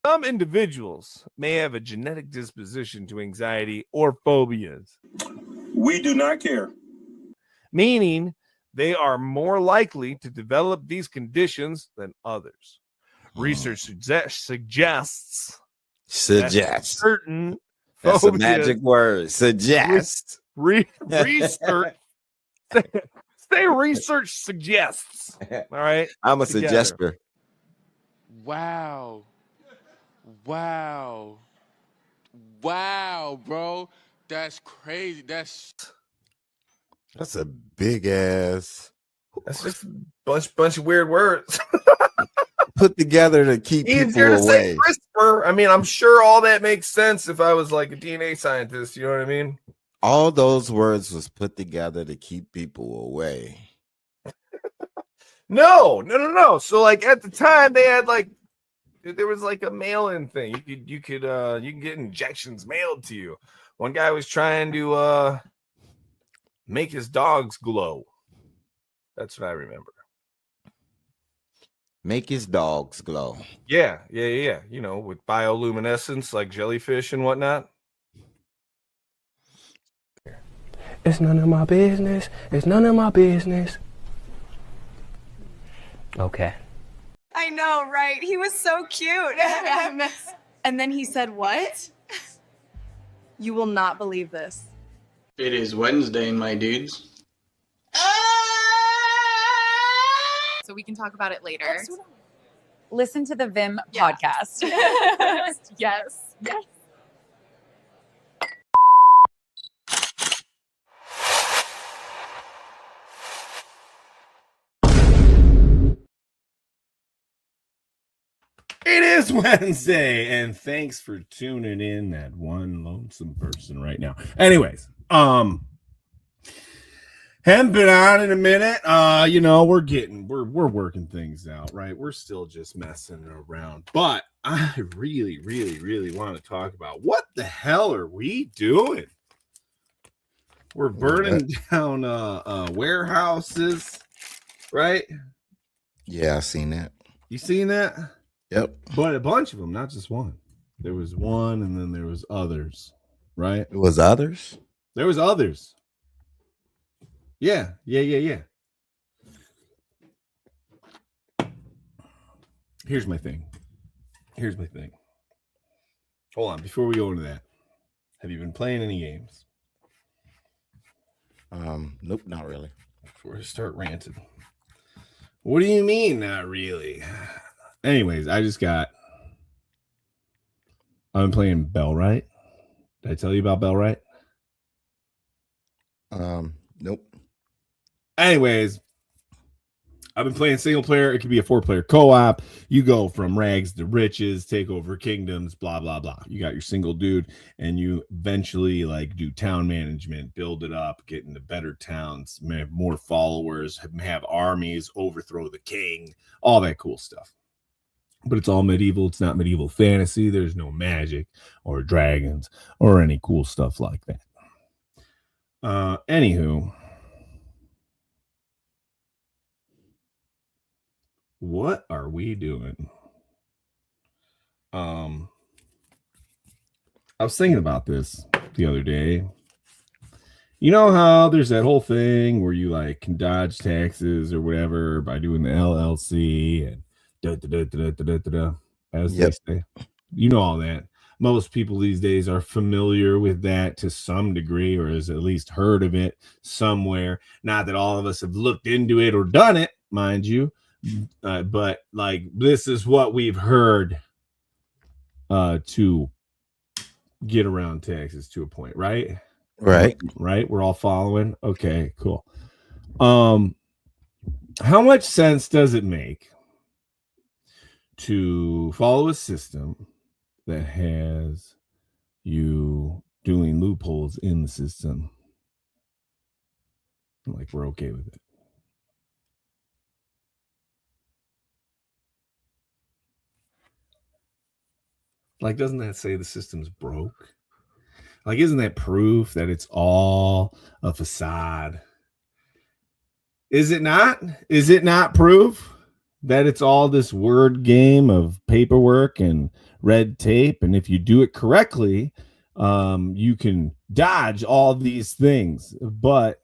Some individuals may have a genetic disposition to anxiety or phobias. We do not care. Meaning they are more likely to develop these conditions than others. Research suggests certain that's phobias, a magic word. Suggest. Research. Say research suggests. All right. I'm a suggester. Wow, bro. That's crazy. That's a big ass. That's just a bunch of weird words put together to keep people away. CRISPR. I mean, I'm sure all that makes sense if I was like a DNA scientist. You know what I mean? All those words was put together to keep people away. No. So like at the time they had like there was like a mail-in thing. You can get injections mailed to you. One guy was trying to make his dogs glow. That's what I remember. Make his dogs glow. Yeah. You know, with bioluminescence like jellyfish and whatnot. It's none of my business. It's none of my business. Okay. I know, right? He was so cute. And then he said, what? You will not believe this. It is Wednesday, my dudes. So we can talk about it later. Listen to the Vim podcast. Yes. It is Wednesday, and thanks for tuning in, that one lonesome person right now. Anyways, haven't been on in a minute. You know, we're working things out, right? We're still just messing around, but I really want to talk about what the hell are we doing? We're burning down warehouses, right? Yeah, I seen that. You seen that? Yep. But a bunch of them, not just one. There was one, and then there was others, right? It was others? There was others. Yeah. Here's my thing. Hold on, before we go into that, have you been playing any games? Nope, not really. Before I start ranting. What do you mean, not really? Anyways, I've been playing Bellwright. Did I tell you about Bellwright? Nope. Anyways, I've been playing single player. It could be a 4-player co-op. You go from rags to riches, take over kingdoms, blah, blah, blah. You got your single dude, and you eventually like do town management, build it up, get into better towns, have more followers, have armies, overthrow the king, all that cool stuff. But it's all medieval. It's not medieval fantasy. There's no magic or dragons or any cool stuff like that. Anywho, what are we doing? I was thinking about this the other day. You know how there's that whole thing where you like can dodge taxes or whatever by doing the LLC and as they say. You know all that. Most people these days are familiar with that to some degree, or has at least heard of it somewhere. Not that all of us have looked into it or done it, mind you, but like this is what we've heard to get around taxes to a point, right? Right. We're all following. Okay, cool. How much sense does it make to follow a system that has you doing loopholes in the system? Like, we're okay with it. Like, doesn't that say the system's broke? Like, isn't that proof that it's all a facade? Is it not? Is it not proof that it's all this word game of paperwork and red tape, and if you do it correctly, you can dodge all these things. But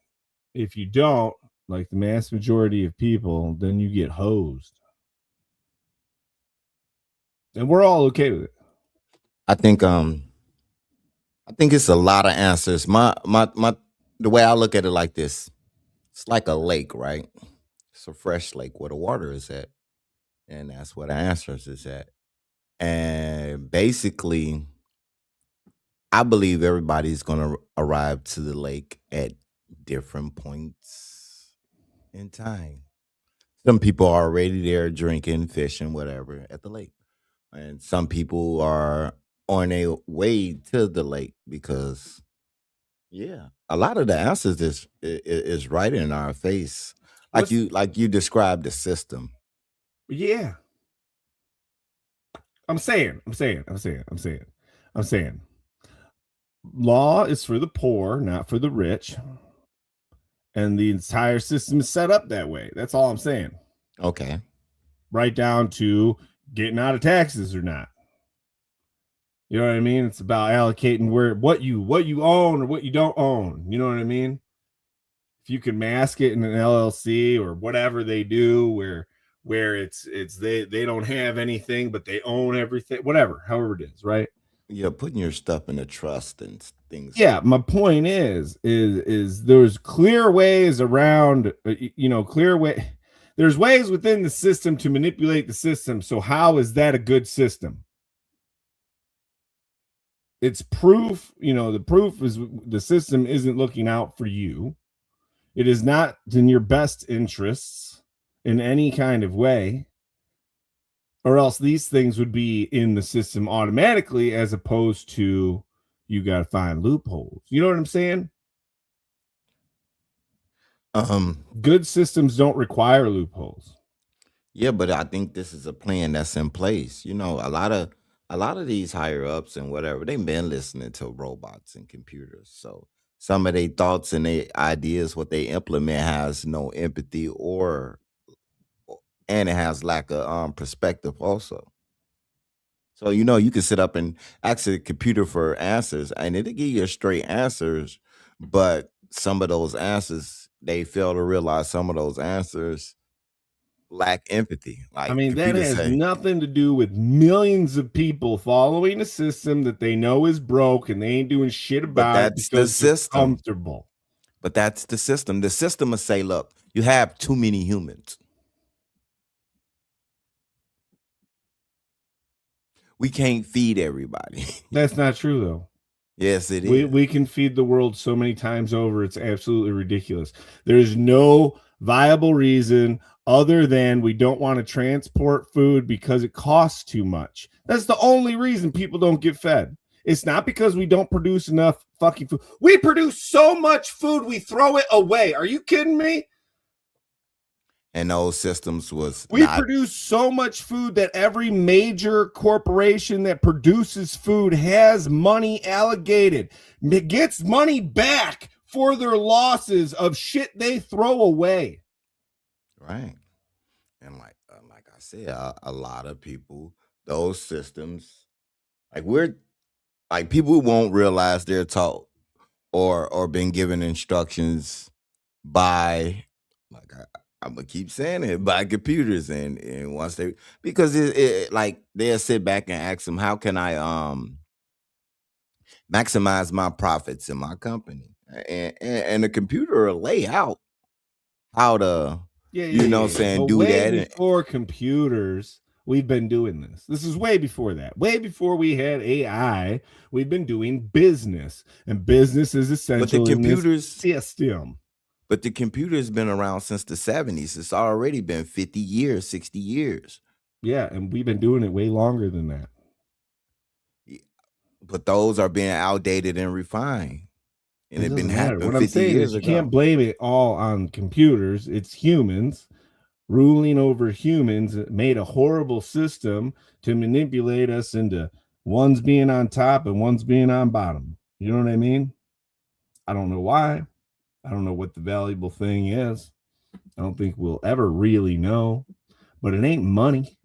if you don't, like the mass majority of people, then you get hosed. And we're all okay with it. I think it's a lot of answers. My the way I look at it like this, it's like a lake, right? It's a fresh lake where the water is at. And that's where the answers is at. And basically, I believe everybody's gonna arrive to the lake at different points in time. Some people are already there drinking, fishing, whatever at the lake. And some people are on their way to the lake because yeah, a lot of the answers is right in our face. What's- Like you described the system. Yeah. I'm saying. Law is for the poor, not for the rich. And the entire system is set up that way. That's all I'm saying. Okay. Right down to getting out of taxes or not. You know what I mean? It's about allocating what you own or what you don't own. You know what I mean? If you can mask it in an LLC or whatever they do, where it's they don't have anything but they own everything, whatever, however it is, right? Yeah, putting your stuff in a trust and things. Yeah, my point is there's clear ways around, there's ways within the system to manipulate the system. So how is that a good system? It's proof, the proof is the system isn't looking out for you. It is not in your best interests in any kind of way, or else these things would be in the system automatically, as opposed to you got to find loopholes. You know what I'm saying? Good systems don't require loopholes. Yeah, but I think this is a plan that's in place. You know, a lot of these higher ups and whatever, they've been listening to robots and computers. So some of their thoughts and their ideas, what they implement, has no empathy and it has lack of perspective also. So you can sit up and ask a computer for answers, and it'll give you straight answers. But some of those answers, they fail to realize some of those answers lack empathy. Like I mean, that computers has say, nothing to do with millions of people following a system that they know is broke and they ain't doing shit but about it that's the because they're system. comfortable. But that's the system. The system will say, look, you have too many humans. We can't feed everybody. That's not true, though. Yes, it is. We can feed the world so many times over. It's absolutely ridiculous. There's no viable reason other than we don't want to transport food because it costs too much. That's the only reason people don't get fed. It's not because we don't produce enough fucking food. We produce so much food, we throw it away. Are you kidding me? And those systems was We produce so much food that every major corporation that produces food has money allocated. It gets money back for their losses of shit they throw away. right. And like I said, a lot of people, those systems, people won't realize they're taught or been given instructions by, I'm gonna keep saying it, by computers, and once they, because they'll sit back and ask them, how can I maximize my profits in my company, and the computer will lay out how to But do way that. before computers, we've been doing this. This is way before that. Way before we had AI, we've been doing business, and business is essential in this system. But the computer's been around since the 70s. It's already been 50 years, 60 years. Yeah, and we've been doing it way longer than that. But those are being outdated and refined. And it's been happening 50 years ago. You can't blame it all on computers. It's humans ruling over humans that made a horrible system to manipulate us into one's being on top and one's being on bottom. You know what I mean? I don't know why. I don't know what the valuable thing is. I don't think we'll ever really know. but it ain't money.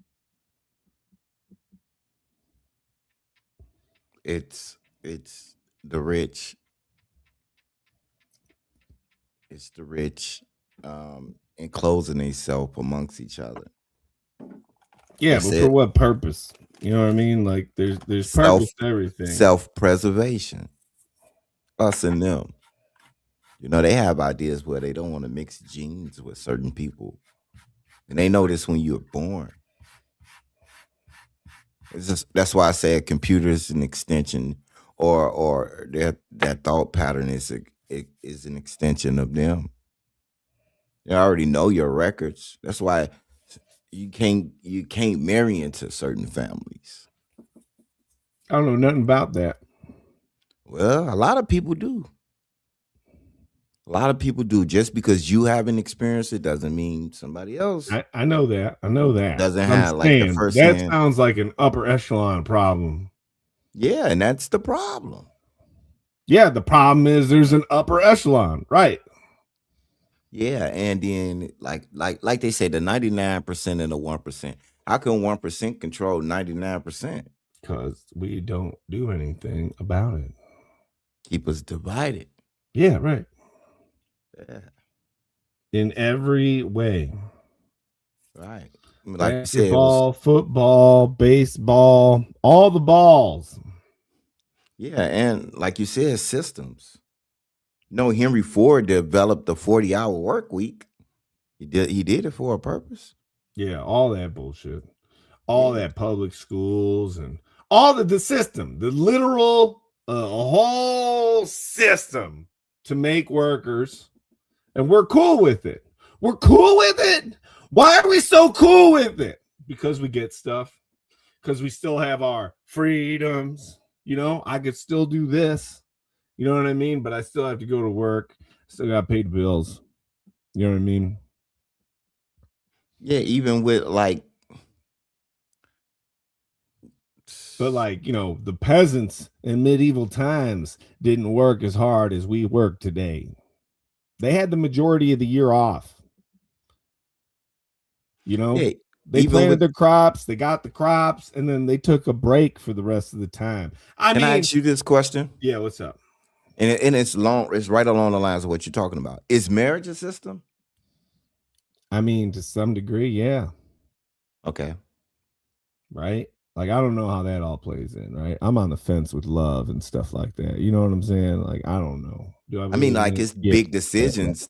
It's the rich. It's the rich enclosing themselves amongst each other. Yeah, That's but it. for what purpose? You know what I mean? Like there's purpose to everything. Self-preservation. Us and them. You know, they have ideas where they don't want to mix genes with certain people. And they know this when you're born. It's just, that's why I say a computer is an extension, or that thought pattern is an extension of them. They already know your records. That's why you can't marry into certain families. I don't know nothing about that. Well, a lot of people do. A lot of people do. Just because you haven't experienced it doesn't mean somebody else I know that. I know that. doesn't I'm have like the saying, first that hand. sounds like an upper echelon problem. Yeah, and that's the problem. Yeah, the problem is there's an upper echelon, right? Yeah, and then like they say, the 99% and the 1%. How can 1% control 99%? Because we don't do anything about it. Keep us divided. Yeah, right. Yeah, In every way. right. I mean, like you said, Basketball, football, baseball, all the balls. yeah, and like you said, systems. No, Henry Ford developed the 40-hour work week. He did it for a purpose. Yeah, all that bullshit. All that public schools and all the system, the literal whole system to make workers, and we're cool with it. We're cool with it. Why are we so cool with it? Because we get stuff. Because we still have our freedoms. You know, I could still do this. You know what I mean? But I still have to go to work. Still got to pay the bills. You know what I mean? Yeah, even with like, but like, you know, the peasants in medieval times didn't work as hard as we work today. They had the majority of the year off. You know, yeah, they planted their crops, they got the crops, and then they took a break for the rest of the time. Can I ask you this question? Yeah, what's up? And it's right along the lines of what you're talking about. Is marriage a system? I mean, to some degree, yeah. Okay. Right? Like, I don't know how that all plays in, right? I'm on the fence with love and stuff like that. You know what I'm saying? Like, I don't know. I mean, like, it's big decisions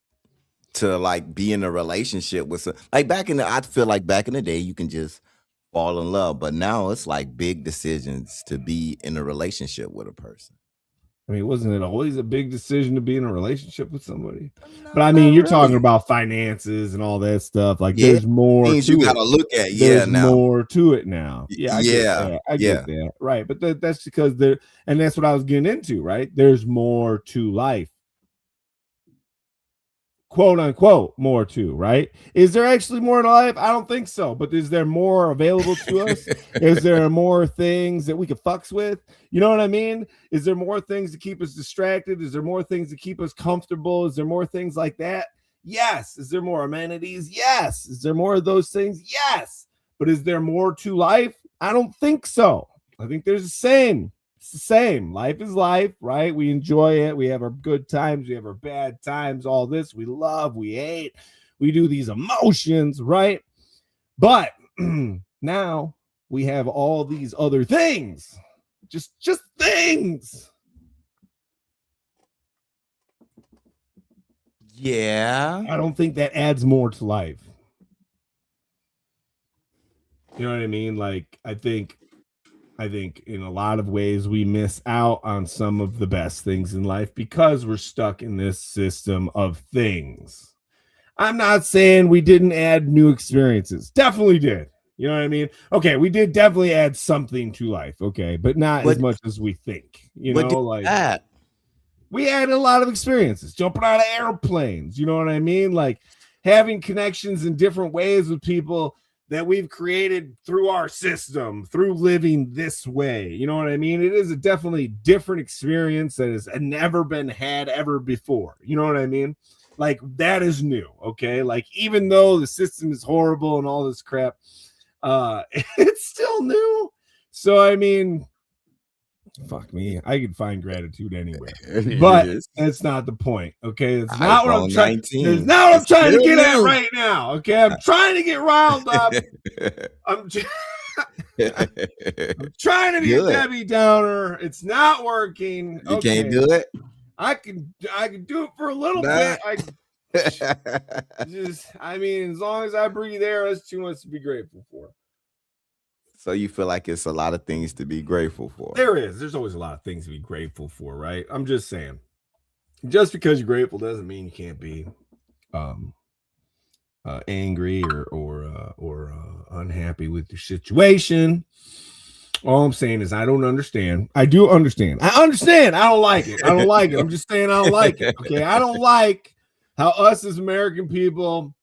to like be in a relationship with like I feel like back in the day you can just fall in love, but now it's like big decisions to be in a relationship with a person. I mean, wasn't it always a big decision to be in a relationship with somebody? But I mean, you're talking about finances and all that stuff. Like, there's more things to you it. gotta look at. There's now more to it now. Yeah, I get that. I get that. Right. But that's because and that's what I was getting into, right? There's more to life. Quote unquote, more to, right? Is there actually more to life? I don't think so. But is there more available to us? Is there more things that we could fucks with? You know what I mean? Is there more things to keep us distracted? Is there more things to keep us comfortable? Is there more things like that? Yes. Is there more amenities? Yes. Is there more of those things? Yes. But is there more to life? I don't think so. I think there's the same. It's the same. Life is life, right? We enjoy it. We have our good times. We have our bad times. All this we love, we hate. We do these emotions, right? But now we have all these other things. Just things. Yeah. I don't think that adds more to life. You know what I mean? Like, I think in a lot of ways we miss out on some of the best things in life because we're stuck in this system of things. I'm not saying we didn't add new experiences. Definitely did. You know what I mean? Okay, we did definitely add something to life. Okay, but not as much as we think. You know, like we added a lot of experiences, jumping out of airplanes. You know what I mean? Like having connections in different ways with people that we've created through our system, through living this way. You know what I mean? It is a definitely different experience that has never been had ever before. You know what I mean? Like that is new. Okay. Like even though the system is horrible and all this crap, it's still new. So I mean, fuck me. I can find gratitude anywhere. But that's not the point. Okay. That's not what I'm trying. That's not what I'm trying to get at right now. Okay. I'm trying to get riled up. I'm trying to be a Debbie Downer. It's not working. You can't do it. I can do it for a little bit. I mean, as long as I breathe air, that's too much to be grateful for. So you feel like it's a lot of things to be grateful for. There's always a lot of things to be grateful for, right? I'm just saying. Just because you're grateful doesn't mean you can't be angry or unhappy with your situation. All I'm saying is I don't understand. I do understand. I understand. I don't like it. I don't like it. I'm just saying I don't like it. Okay. I don't like how us as American people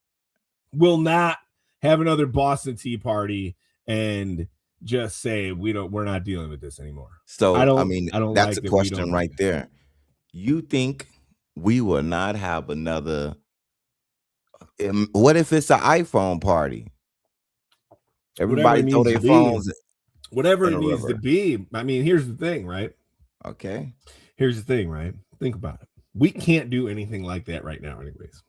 will not have another Boston Tea Party and just say we're not dealing with this anymore. So I don't that's like a question right there. You think we will not have another? What if it's an iPhone party? Everybody throw their phones. Whatever it needs to be. I mean, here's the thing, right? Okay. Here's the thing, right? Think about it. We can't do anything like that right now, anyways.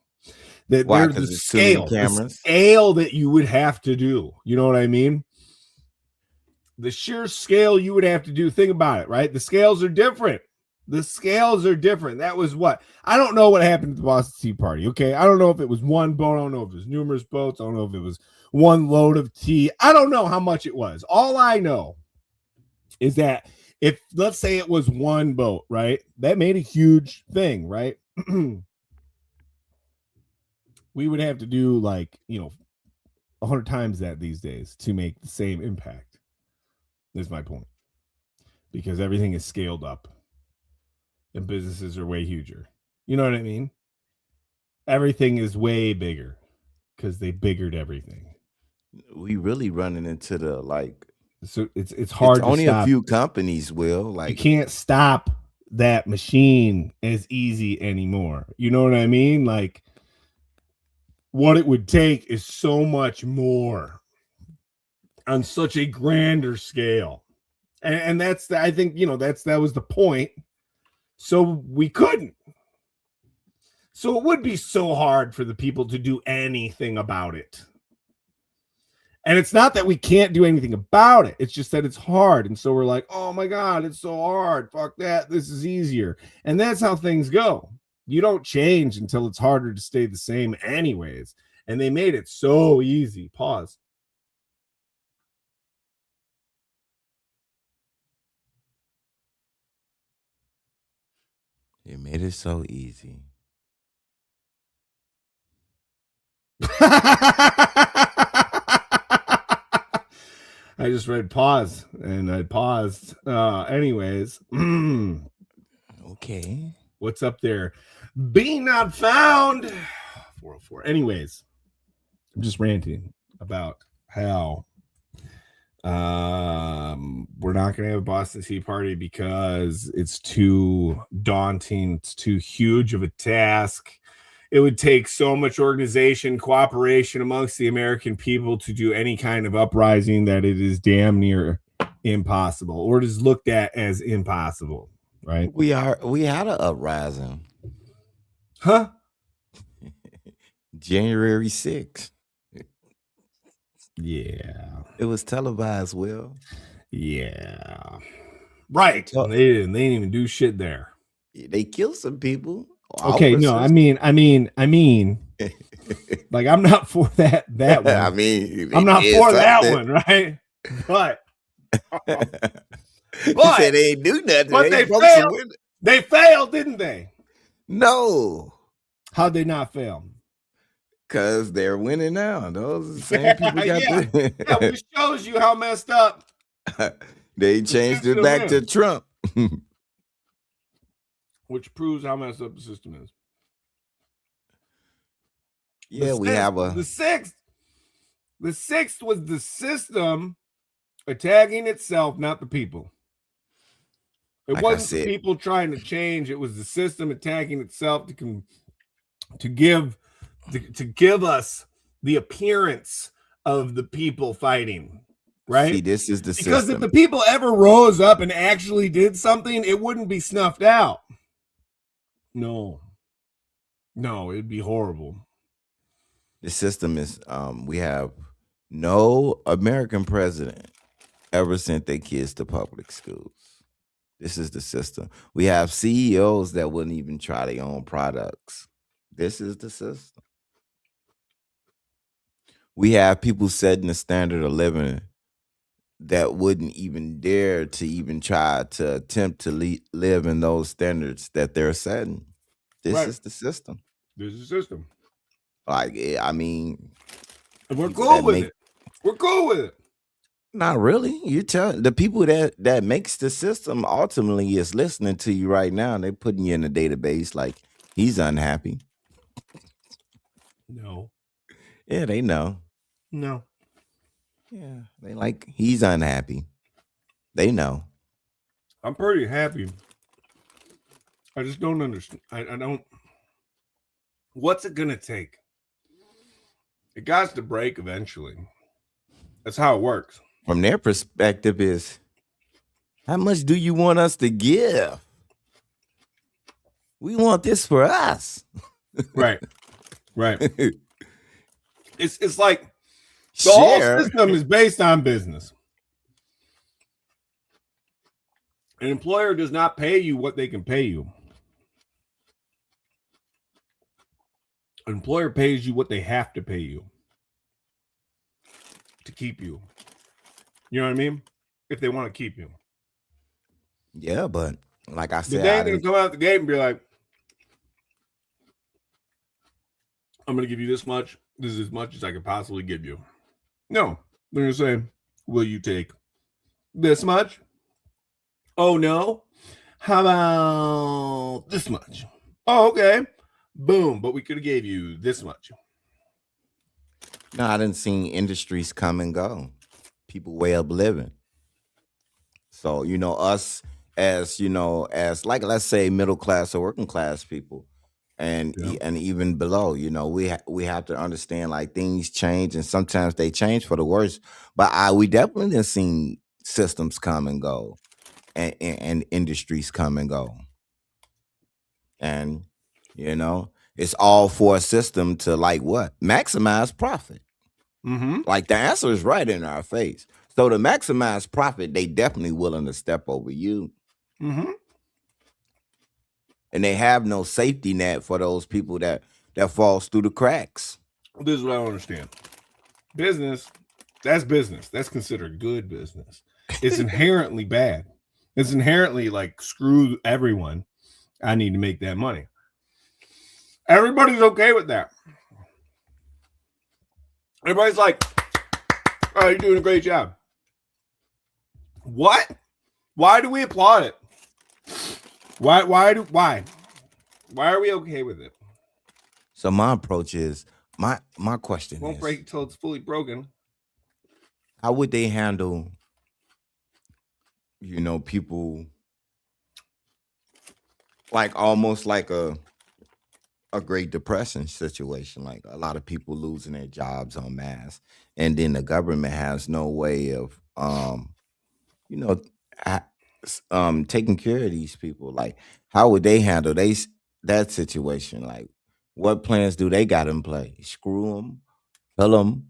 Why? There's the scale that you would have to do. You know what I mean? The sheer scale you would have to do. Think about it, right? The scales are different. That was what? I don't know what happened at the Boston Tea Party. Okay. I don't know if it was one boat. I don't know if it was numerous boats. I don't know if it was one load of tea. I don't know how much it was. All I know is that if, let's say it was one boat, right? That made a huge thing, right? We would have to do 100 times that these days to make the same impact. That's my point. Because everything is scaled up. And businesses are way huger. You know what I mean? Everything is way bigger because they biggered everything. We really running into the so it's hard. It's only a few companies you can't stop that machine as easy anymore. You know what I mean? Like what it would take is so much more on such a grander scale. And that's I think that was the point. So we couldn't. So it would be so hard for the people to do anything about it. And it's not that we can't do anything about it. It's just that it's hard. And so we're like, oh my God, it's so hard. Fuck that. This is easier. And that's how things go. You don't change until it's harder to stay the same anyways. And they made it so easy. Pause. It made it so easy. I just read pause and I paused. Anyways. Okay. What's up there? Being not found. 404. Anyways, I'm just ranting about how we're not going to have a Boston Tea Party because it's too daunting. It's too huge of a task. It would take so much organization, cooperation amongst the American people to do any kind of uprising that it is damn near impossible, or it is looked at as impossible, right? We had an uprising. Huh? January 6th. Yeah. It was televised, Will. Yeah. Right. They didn't even do shit there. They killed some people. Okay, no, I mean, like I'm not for that one. I mean, I'm not for that one, right? But said they ain't do nothing. But they failed. They failed, didn't they? No. How'd they not fail? Because they're winning now. Those are the same people got which shows you how messed up. They changed it back to Trump. Which proves how messed up the system is. Yeah, we have the sixth. The sixth was the system attacking itself, not the people. It wasn't the people trying to change. It was the system attacking itself to to give us the appearance of the people fighting, right? See, this is the because system. if the people ever rose up and actually did something, it wouldn't be snuffed out. No, it'd be horrible. The system is we have no American president ever sent their kids to public schools. This is the system. We have CEOs that wouldn't even try their own products. This is the system. We have people setting the standard of living that wouldn't even dare to even try to attempt to live in those standards that they're setting. This Right. is the system. This is the system. Like, I mean, And we're people cool that with make- it. We're cool with it. Not really. You tell the people that makes the system ultimately is listening to you right now. They're putting you in a database like he's unhappy. No. Yeah, they know. No. Yeah, they like he's unhappy. They know. I'm pretty happy. I just don't understand. I don't. What's it gonna take? It got to break eventually. That's how it works. From their perspective is, how much do you want us to give? We want this for us. Right. It's like the whole Share. system is based on business. An employer does not pay you what they can pay you. An employer pays you what they have to pay you to keep you. You know what I mean? If they want to keep you. Yeah, but like I But said, they I ain't gonna didn't- come out the gate and be like, I'm gonna give you this much. This is as much as I could possibly give you. No, they're gonna say, will you take this much? Oh no. How about this much? Oh, okay. Boom. But we could have gave you this much. no, I didn't see industries come and go. People way of living. So, us as, as like, let's say middle class or working class people and Yeah. and even below, we have to understand like things change and sometimes they change for the worse. But we definitely done seen systems come and go and industries come and go. And, it's all for a system to like what? Maximize profit. Mm-hmm. Like the answer is right in our face. So to maximize profit, they definitely willing to step over you. Mm-hmm. And they have no safety net for those people that falls through the cracks. This is what I don't understand. Business, that's business. That's considered good business. It's inherently bad. It's inherently like screw everyone. I need to make that money. Everybody's okay with that. Everybody's like, oh, you're doing a great job. What? Why do we applaud it? Why are we okay with it? So my approach is my question Won't is, break until it's fully broken. how would they handle people like almost like a Great Depression situation, like a lot of people losing their jobs en masse, and then the government has no way of taking care of these people. Like, how would they handle that situation? Like, what plans do they got in play? Screw them, kill them.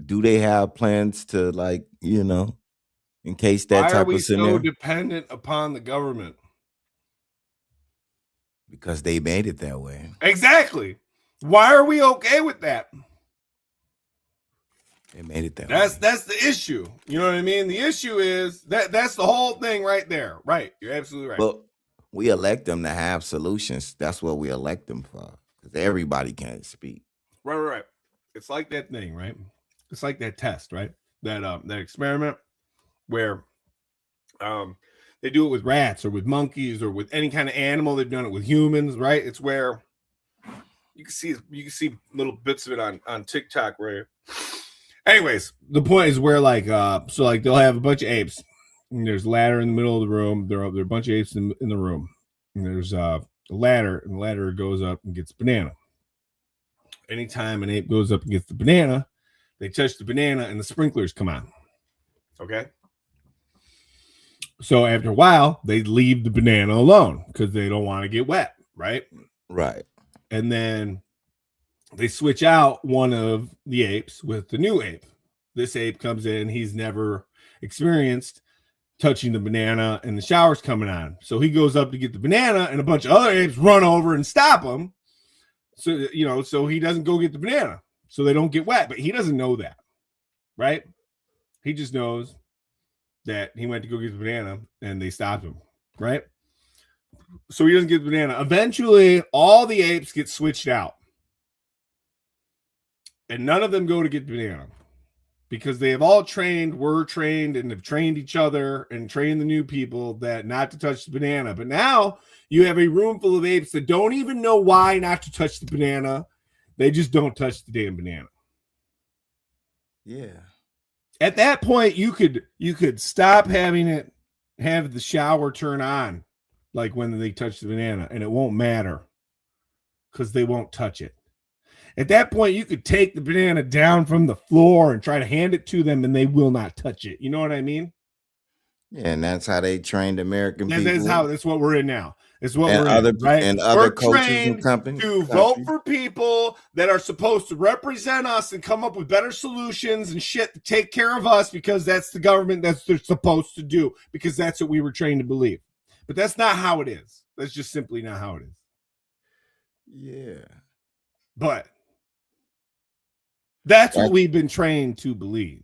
Do they have plans to in case that Why are type we of so scenario? dependent upon the government? Because they made it that way. Exactly. Why are we okay with that? They made it that way. That's the issue. You know what I mean? The issue is that's the whole thing right there. Right. You're absolutely right. But we elect them to have solutions. That's what we elect them for. Because everybody can't speak. Right. It's like that thing, right? It's like that test, right? That experiment where they do it with rats or with monkeys or with any kind of animal. They've done it with humans, right? It's where you can see little bits of it on TikTok where anyways, the point is where they'll have a bunch of apes and there's a ladder in the middle of the room. There are a bunch of apes in the room. And there's a a ladder, and the ladder goes up and gets a banana. Anytime an ape goes up and gets the banana, they touch the banana and the sprinklers come on. Okay. So after a while, they leave the banana alone because they don't want to get wet, right? Right. And then they switch out one of the apes with the new ape. This ape comes in, he's never experienced touching the banana and the shower's coming on. So he goes up to get the banana and a bunch of other apes run over and stop him. So, so he doesn't go get the banana. So they don't get wet, but he doesn't know that, right? He just knows that he went to go get the banana and they stopped him, right? So he doesn't get the banana. Eventually, all the apes get switched out. And none of them go to get the banana because they have all were trained, and have trained each other and trained the new people that not to touch the banana. But now you have a room full of apes that don't even know why not to touch the banana. They just don't touch the damn banana. Yeah. At that point, you could stop have the shower turn on, like when they touch the banana, and it won't matter because they won't touch it. At that point, you could take the banana down from the floor and try to hand it to them, and they will not touch it. You know what I mean? Yeah, and that's how they trained American people. That's what we're in now. It's what and we're other, in, right? And other we're coaches trained and companies to vote for people that are supposed to represent us and come up with better solutions and shit to take care of us because that's the government that's they're supposed to do because that's what we were trained to believe. But that's not how it is. That's just simply not how it is. Yeah. But that's what we've been trained to believe.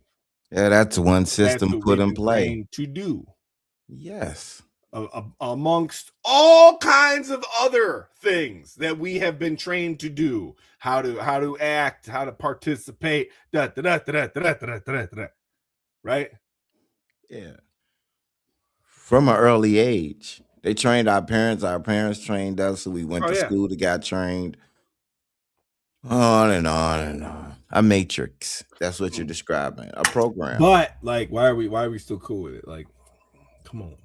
Yeah, that's one system put in play. To do. Yes. Amongst all kinds of other things that we have been trained to do, how to act, how to participate, right? Yeah. From an early age, they trained our parents trained us, so we went to school to get trained. On and on and on. A matrix. That's what you're describing. A program. But like, why are we still cool with it? Like, come on.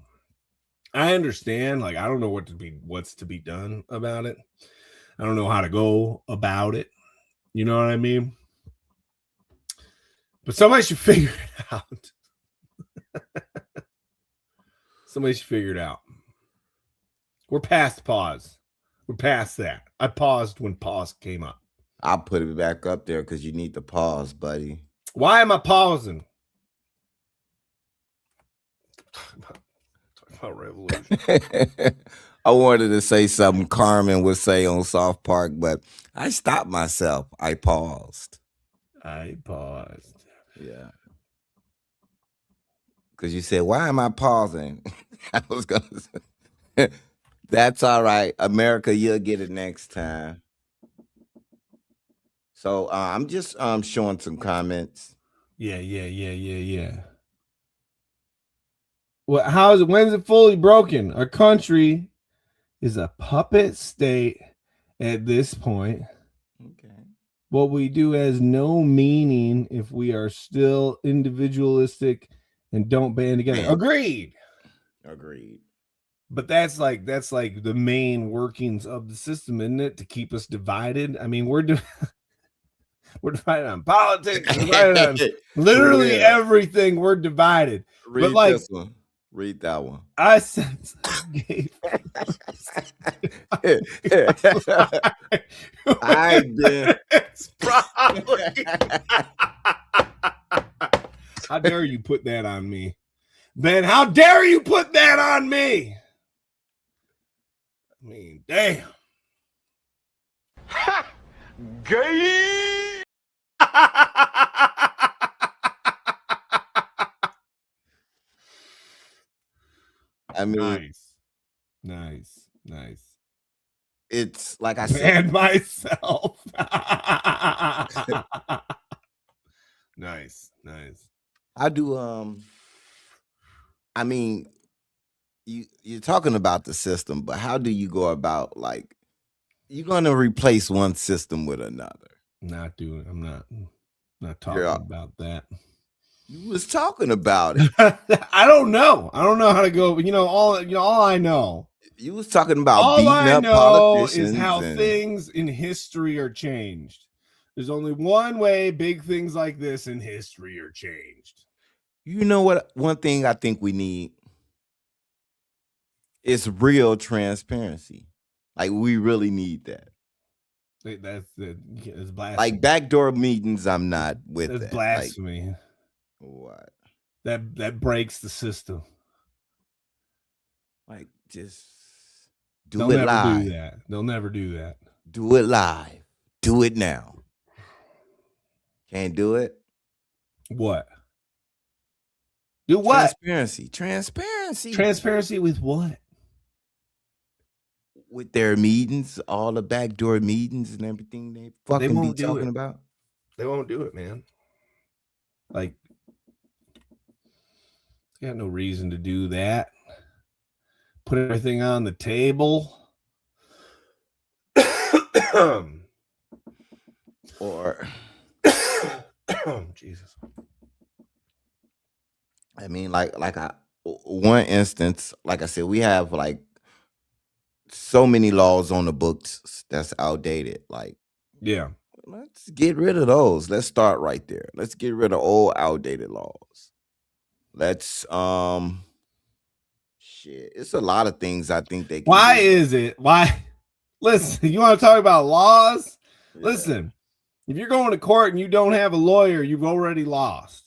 I understand. Like, I don't know what's to be done about it. I don't know how to go about it. You know what I mean? But somebody should figure it out. Somebody should figure it out. We're past pause. We're past that. I paused when pause came up. I'll put it back up there because you need to pause, buddy. Why am I pausing? Revolution. I wanted to say something Carmen would say on South Park, but I stopped myself. I paused. Yeah. Because you said, why am I pausing? I was going to say, that's all right. America, you'll get it next time. So I'm just showing some comments. Yeah. Well, when's it fully broken? Our country is a puppet state at this point. Okay. What we do has no meaning if we are still individualistic and don't band together. Agreed. But that's like the main workings of the system, isn't it? To keep us divided. I mean, we're divided on politics. We're divided on literally everything. We're divided. Read this one. Read that one. I sense I did. It's probably. How dare you put that on me, Ben? How dare you put that on me? I mean, damn. Ha! Gay. I mean, nice. It's like I said, and myself. Nice. I do. I mean, you're talking about the system, but how do you go about like you're going to replace one system with another? I'm not talking about that. You was talking about it. I don't know how to go. All I know You was talking about All beating I up know politicians. is how and- things in history are changed. There's only one way big things like this in history are changed. You know what? One thing I think we need is real transparency. Like we really need that. That's blasphemy. Like backdoor meetings, I'm not with That's that. blasphemy. Like, what? That breaks the system. Like just do They'll it never live. do that. They'll never do that. Do it live. Do it now. Can't do it. What? Do what? Transparency. Transparency with what? With their meetings, all the backdoor meetings and everything they fucking be won't do talking it. about. They won't do it, man. Like, got no reason to do that. Put everything on the table. Or Jesus. I mean, one instance, like I said, we have like so many laws on the books that's outdated. Like, Yeah. let's get rid of those. Let's start right there. Let's get rid of old outdated laws. Let's shit. It's a lot of things I think they can Why do. is it? Why? Listen, you want to talk about laws? Yeah. Listen, if you're going to court and you don't have a lawyer, you've already lost.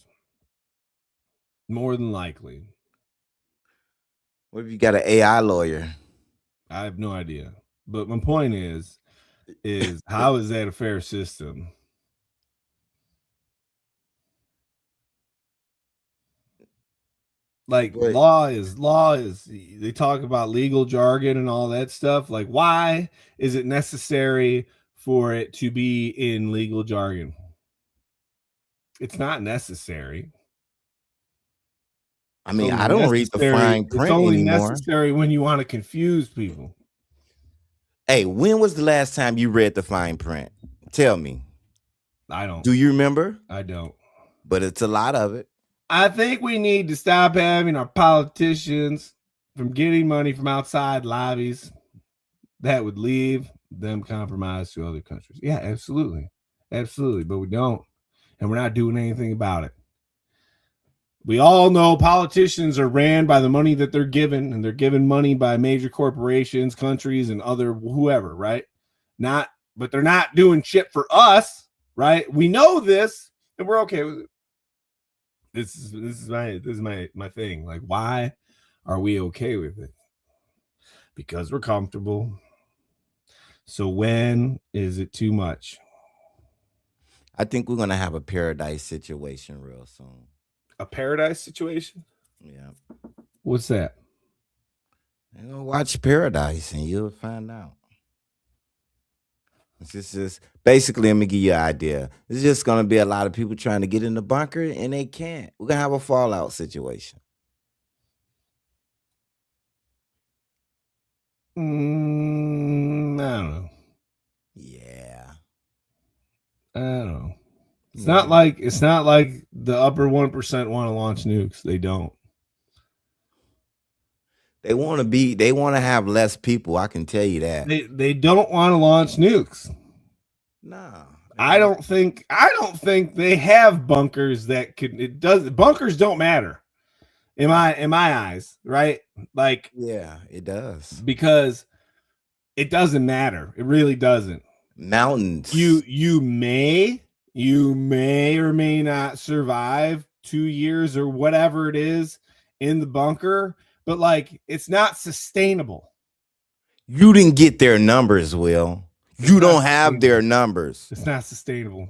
More than likely. What if you got an AI lawyer? I have no idea. But my point is how is that a fair system? Like But- law is they talk about legal jargon and all that stuff. Like, why is it necessary for it to be in legal jargon? It's not necessary. I mean, It's I don't read the necessary- fine print It's only anymore. necessary when you want to confuse people. Hey, when was the last time you read the fine print? Tell me. I don't. Do you remember? I don't. But it's a lot of it. I think we need to stop having our politicians from getting money from outside lobbies that would leave them compromised to other countries. Yeah, absolutely. Absolutely. But we don't. And we're not doing anything about it. We all know politicians are ran by the money that they're given, and they're given money by major corporations, countries, and other whoever, right? But they're not doing shit for us, right? We know this, and we're okay with it. This is my thing. Like, why are we okay with it? Because we're comfortable. So when is it too much? I think we're gonna have a paradise situation real soon. A paradise situation? Yeah. What's that? You're gonna watch Paradise and you'll find out. It's just basically, let me give you an idea. It's just gonna be a lot of people trying to get in the bunker and they can't. We're gonna have a fallout situation. I don't know. Yeah. I don't know. It's not like the upper 1% want to launch nukes. They don't. They want to have less people. I can tell you that. They don't want to launch nukes. Nah. I don't think they have bunkers that could. Bunkers don't matter in my eyes, right? Like, Yeah, it does. because it doesn't matter. It really doesn't. Mountains. You may or may not survive 2 years or whatever it is in the bunker, but like, it's not sustainable. You didn't get their numbers, Will. You don't have their numbers. It's not sustainable.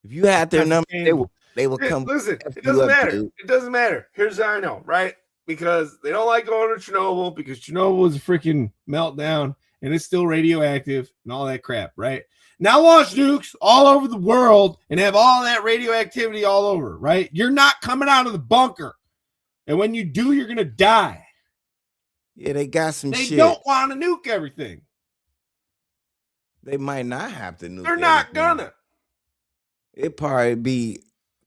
If you had their Not numbers, sustainable. they will come. Listen, F it you doesn't up, matter. dude. It doesn't matter. Here's how I know, right? Because they don't like going to Chernobyl because Chernobyl was a freaking meltdown and it's still radioactive and all that crap, right? Now launch nukes all over the world and have all that radioactivity all over, right? You're not coming out of the bunker. And when you do, you're going to die. Yeah, they got some They shit. don't want to nuke everything. They might not have to nuke. they're not everything. gonna. It'd probably be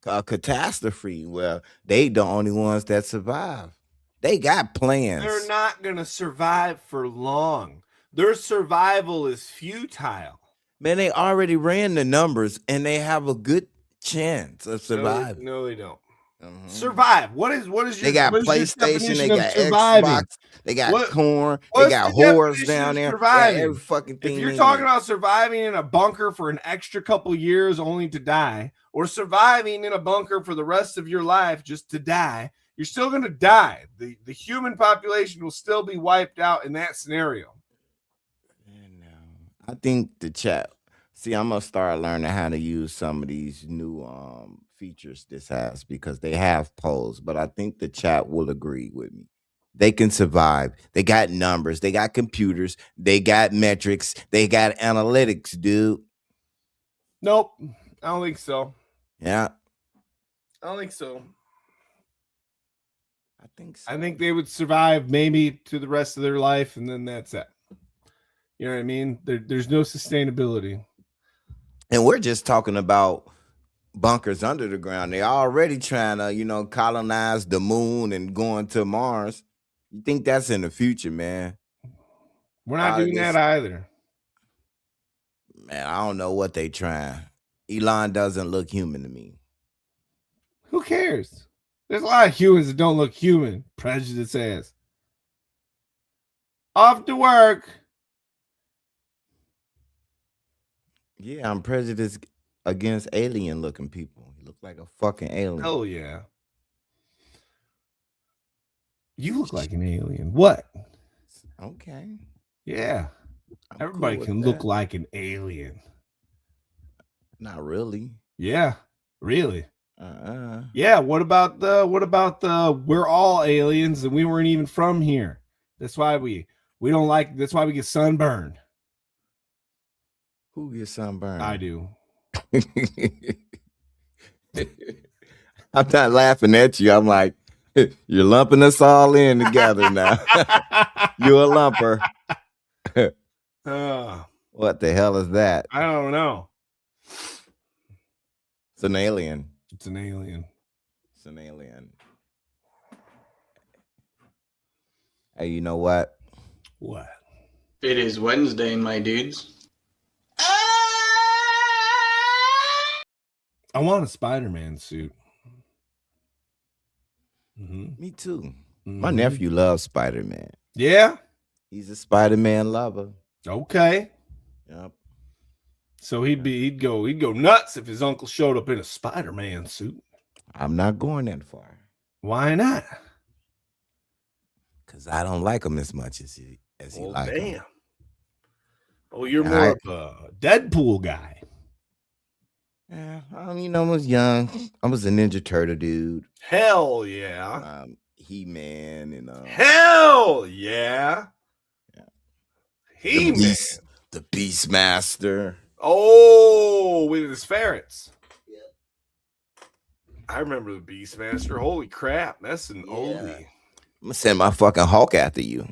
a catastrophe where they the only ones that survive. They got plans. They're not going to survive for long. Their survival is futile. Man, they already ran the numbers and they have a good chance of surviving. No, they don't. Survive. What is your? They got what is your PlayStation, they definition of got surviving? Xbox, they got What- corn, they what's got the whores definition down of there. surviving? Every fucking thing. If you're they talking need. about surviving in a bunker for an extra couple years only to die, or surviving in a bunker for the rest of your life just to die, you're still going to die. The human population will still be wiped out in that scenario. I think the chat. See, I'm gonna start learning how to use some of these new features this has because they have polls, but I think the chat will agree with me. They can survive. They got numbers, they got computers, they got metrics, they got analytics, dude. Nope, I don't think so. Yeah, I don't think so. I think so. I think they would survive maybe to the rest of their life, and then that's it. You know what I mean? There's no sustainability. And we're just talking about bunkers under the ground. They're already trying to, colonize the moon and going to Mars. You think that's in the future, man? We're not doing that either. Man, I don't know what they trying. Elon doesn't look human to me. Who cares? There's a lot of humans that don't look human. Prejudice ass. Off to work. Yeah, I'm prejudiced against alien looking people. He looked like a fucking alien. Hell yeah. You look like an alien. What? Okay. Yeah. I'm Everybody cool can with look that. like an alien. Not really. Yeah. Really? Uh-uh. Yeah. What about the we're all aliens and we weren't even from here. That's why we don't like, that's why we get sunburned. Who gets sunburned? I do. I'm not laughing at you. I'm like, you're lumping us all in together now. You're a lumper. What the hell is that? I don't know. It's an alien. It's an alien. It's an alien. Hey, you know what? What? It is Wednesday, my dudes. I want a Spider-Man suit. Me too. My nephew loves Spider-Man. Yeah? He's a Spider-Man lover. Okay. Yep. So he'd go nuts if his uncle showed up in a Spider-Man suit. I'm not going that far. Why not? Because I don't like him as much as he likes him. Damn. Oh, you're more of a Deadpool guy. Yeah, I was young. I was a Ninja Turtle dude. Hell yeah. He-Man and Hell yeah. He-Man. The Beastmaster. Oh, with his ferrets. I remember the Beastmaster. Holy crap. That's an oldie. I'm gonna send my fucking Hulk after you.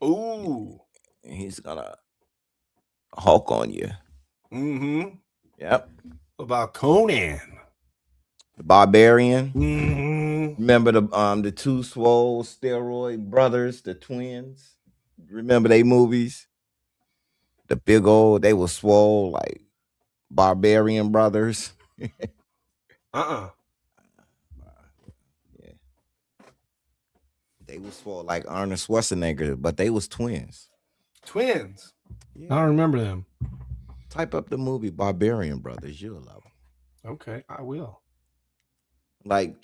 Ooh. And he's gonna Hulk on you. Mm-hmm. Yep. What about Conan? The Barbarian. Mm-hmm. Remember the two swole steroid brothers, the twins? Remember they movies? The big old, they were swole like Barbarian brothers. Uh-uh. Yeah. They was swole like Arnold Schwarzenegger, but they was twins. Twins? Yeah. I don't remember them. Type up the movie Barbarian Brothers. You'll love them. Okay, I will. Like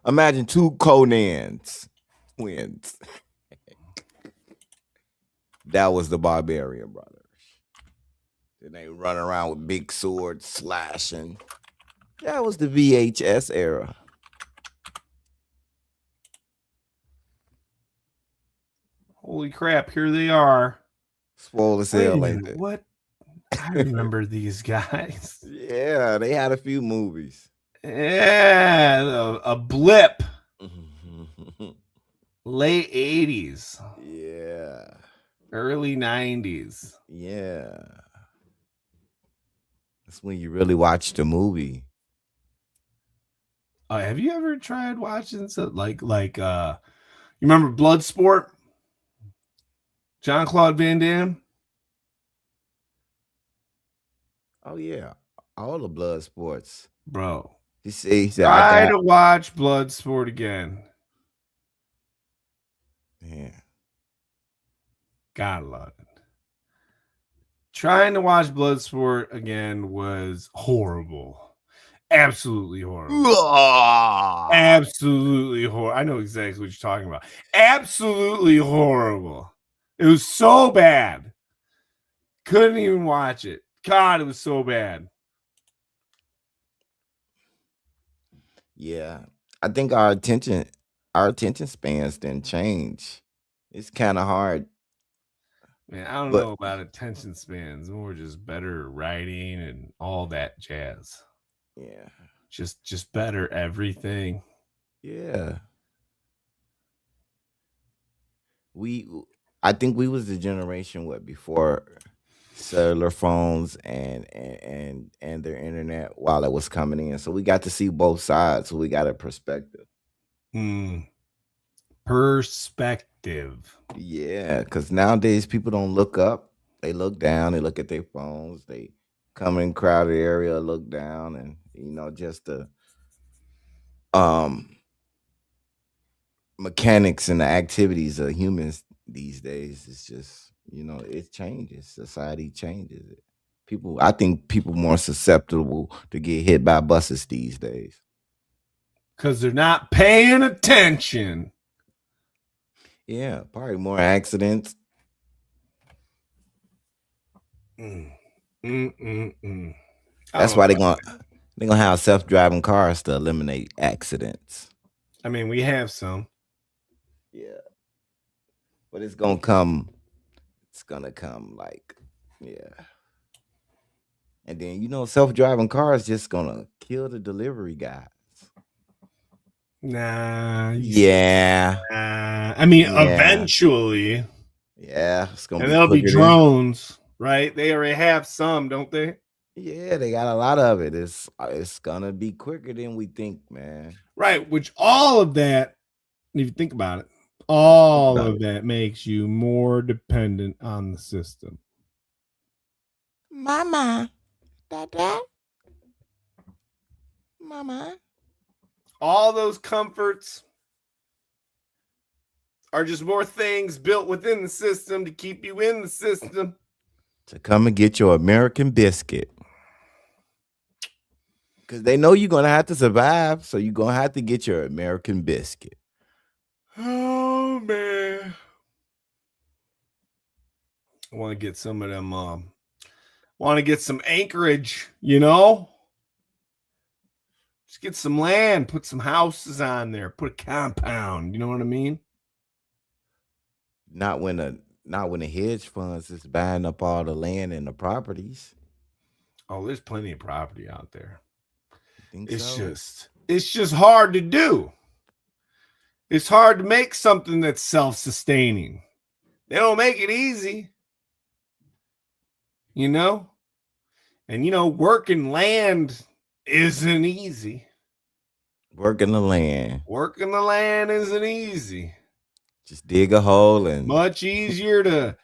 imagine two Conans, twins. That was the Barbarian Brothers. Then they run around with big swords slashing. That was the VHS era. Holy crap, here they are. Swole as Wait a hell, ain't minute, it? what? I remember these guys. Yeah, they had a few movies. Yeah, a blip. Late 80s. Yeah. Early 90s. Yeah. That's when you really watch the movie. Have you ever tried watching like You remember Bloodsport? Jean-Claude Van Damme? Oh yeah, all the blood sports. Bro. He said, Try to watch Bloodsport again. Yeah. Gotta love it. Trying to watch Bloodsport again was horrible. Absolutely horrible. Absolutely horrible. I know exactly what you're talking about. Absolutely horrible. It was so bad. Couldn't even watch it. God, it was so bad. Yeah. I think our attention spans didn't change. It's kind of hard. Man, I don't know about attention spans. More just better writing and all that jazz. Yeah. Just better everything. Yeah. I think we was the generation before cellular phones and their internet while it was coming in. So we got to see both sides. So we got a perspective. Perspective. Yeah, because nowadays people don't look up. They look down, they look at their phones, they come in crowded area, look down, and just the mechanics and the activities of humans these days. It's just, it changes. Society changes it. I think people more susceptible to get hit by buses these days. Because they're not paying attention. Yeah, probably more accidents. That's why they're gonna have self-driving cars to eliminate accidents. I mean, we have some. Yeah. But it's gonna come like, yeah. And then self-driving cars just gonna kill the delivery guys. Nah. Yeah. I mean, eventually. Yeah, it's gonna and be. There'll be drones, right? They already have some, don't they? Yeah, they got a lot of it. It's gonna be quicker than we think, man. Right. Which all of that, if you think about it, all of that makes you more dependent on the system. Mama, Dada, Mama. All those comforts are just more things built within the system to keep you in the system. To come and get your American biscuit. Because they know you're going to have to survive, so you're going to have to get your American biscuit. Oh, man. I want to get some of them, want to get some acreage, Just get some land, put some houses on there, put a compound, you know what I mean? Not when the hedge funds is buying up all the land and the properties. Oh, there's plenty of property out there. It's just hard to do. It's hard to make something that's self-sustaining. They don't make it easy. And working land isn't easy. Working the land isn't easy. Just dig a hole and much easier to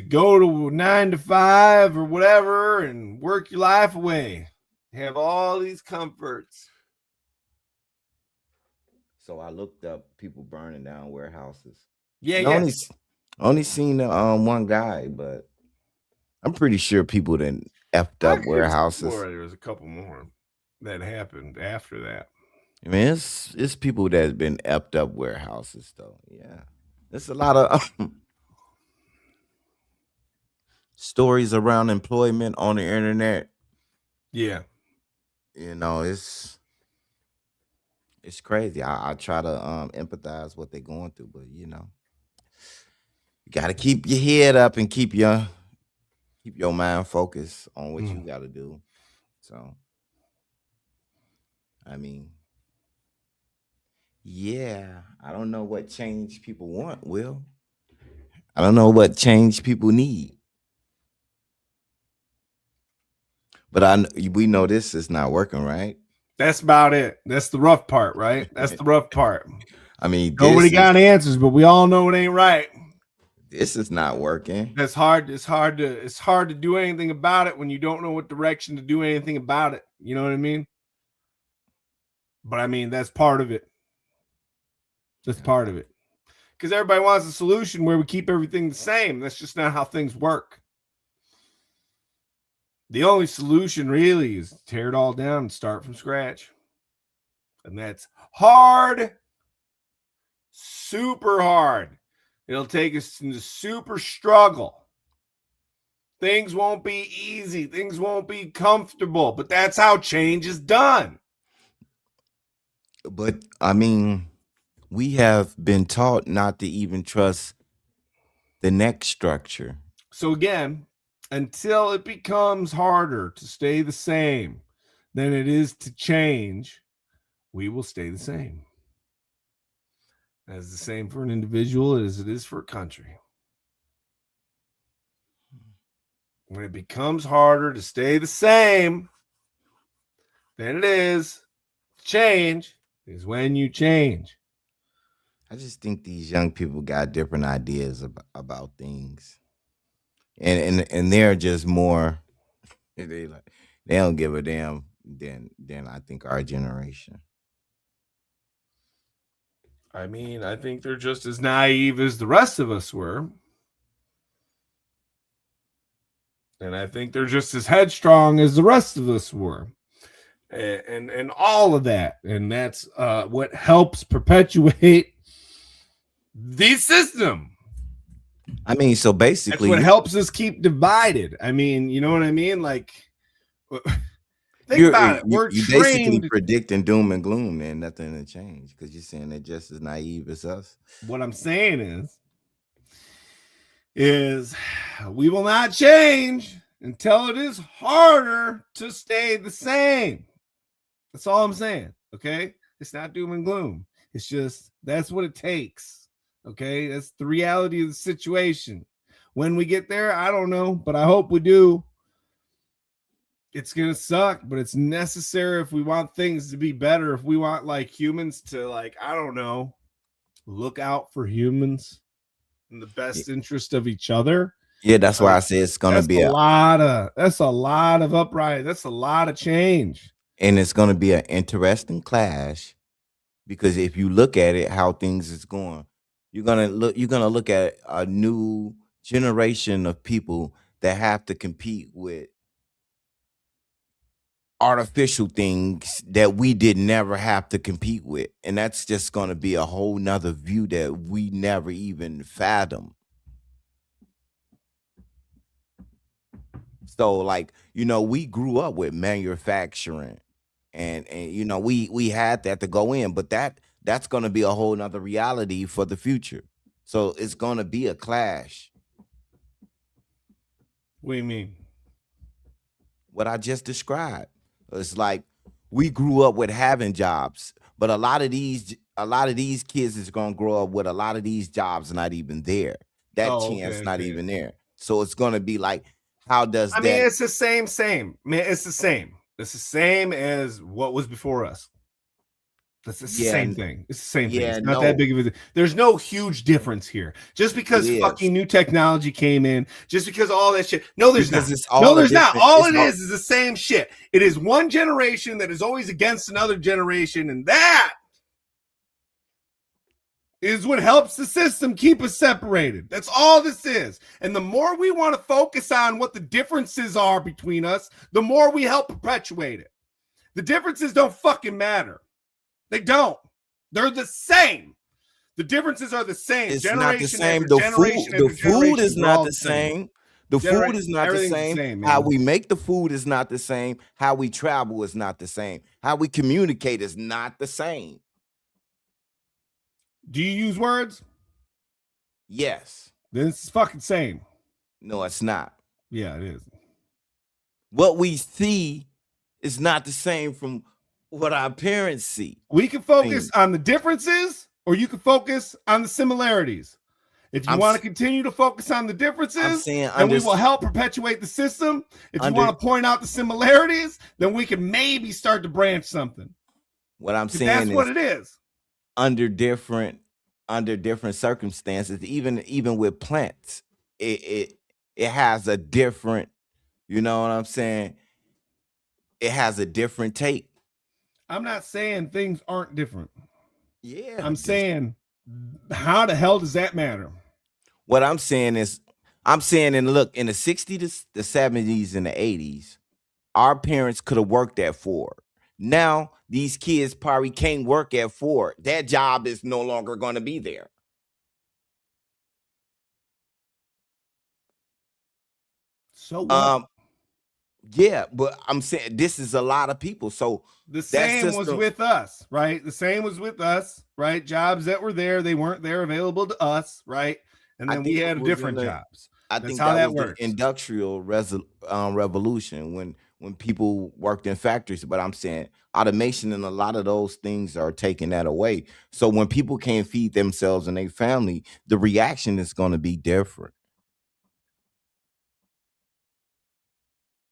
go to 9 to 5 or whatever and work your life away. Have all these comforts. So I looked up people burning down warehouses. Yeah. Only seen one guy, but I'm pretty sure people didn't effed up warehouses. There was a couple more that happened after that. I mean, it's people that's been effed up warehouses though. Yeah, there's a lot of stories around employment on the internet. Yeah, it's crazy. I try to empathize what they're going through, but you got to keep your head up and keep your mind focused on what you got to do. So, I mean, yeah, I don't know what change people want, Will. I don't know what change people need. But we know this is not working, right? That's about it. That's the rough part, right? That's the rough part. I mean, Nobody got answers, but we all know it ain't right. This is not working. That's hard. It's hard to do anything about it when you don't know what direction to do anything about it. You know what I mean? But I mean, that's part of it. That's part of it. Because everybody wants a solution where we keep everything the same. That's just not how things work. The only solution really is to tear it all down and start from scratch. And that's hard. Super hard. It'll take us into super struggle. Things won't be easy. Things won't be comfortable. But that's how change is done. But I mean, we have been taught not to even trust the next structure. So again, until it becomes harder to stay the same than it is to change, we will stay the same. As the same for an individual as it is for a country. When it becomes harder to stay the same than it is to change, is when you change. I just think these young people got different ideas about things, and they're just more. They don't give a damn than I think our generation. I mean, I think they're just as naive as the rest of us were. And I think they're just as headstrong as the rest of us were. And all of that. And that's what helps perpetuate the system. I mean, so basically, that's what helps us keep divided. I mean, you know what I mean? Like, think about it. You're Trained. basically predicting doom and gloom and nothing to change because you're saying they're just as naive as us. What I'm saying is we will not change until it is harder to stay the same. That's all I'm saying. Okay. It's not doom and gloom. It's just that's what it takes. Okay. That's the reality of the situation. When we get there, I don't know, but I hope we do. It's going to suck, but it's necessary if we want things to be better. If we want like humans to like, I don't know, look out for humans in the best interest of each other. Yeah, that's why I say it's going to be a lot of uprising. That's a lot of change. And it's going to be an interesting clash because if you look at it, how things is going, you're going to look at a new generation of people that have to compete with artificial things that we did never have to compete with. And that's just going to be a whole nother view that we never even fathomed. So like, you know, we grew up with manufacturing and you know, we had that to go in, but that's going to be a whole nother reality for the future. So it's going to be a clash. What do you mean? What I just described. It's like we grew up with having jobs, but a lot of these kids is gonna grow up with a lot of these jobs not even there. That chance not even there. So it's gonna be like, how does I mean, it's the same. I mean, it's the same. It's the same as what was before us. That's the same thing. It's the same thing. It's not that big of a. There's no huge difference here. Just because fucking new technology came in, just because all that shit. No, there's not. No, there's not. All it is the same shit. It is one generation that is always against another generation, and that is what helps the system keep us separated. That's all this is. And the more we want to focus on what the differences are between us, the more we help perpetuate it. The differences don't fucking matter. They don't. They're the same. The differences are the same. It's not the same. The food is not the same. The food is not the same. How we make the food is not the same. How we travel is not the same. How we communicate is not the same. Do you use words? Yes. Then it's fucking same. No, it's not. Yeah, it is. What we see is not the same from what our parents see. We can focus on the differences, or you can focus on the similarities. If you want to continue to focus on the differences, then we will help perpetuate the system. If you want to point out the similarities, then we can maybe start to branch something. What I'm saying that's what it is. under different circumstances, even with plants, it has a different, you know what I'm saying? It has a different take. I'm not saying things aren't different. Yeah. I'm saying, how the hell does that matter? What I'm saying is, and look, in the 60s, the 70s, and the 80s, our parents could have worked at Ford. Now, these kids probably can't work at Ford. That job is no longer going to be there. So what? Yeah, but I'm saying this is a lot of people. So the same was with us, right? The same was with us, right? Jobs that were there, they weren't there available to us, right? And then we had different jobs. I think how that was the industrial revolution when people worked in factories. But I'm saying automation and a lot of those things are taking that away. So when people can't feed themselves and their family, the reaction is going to be different.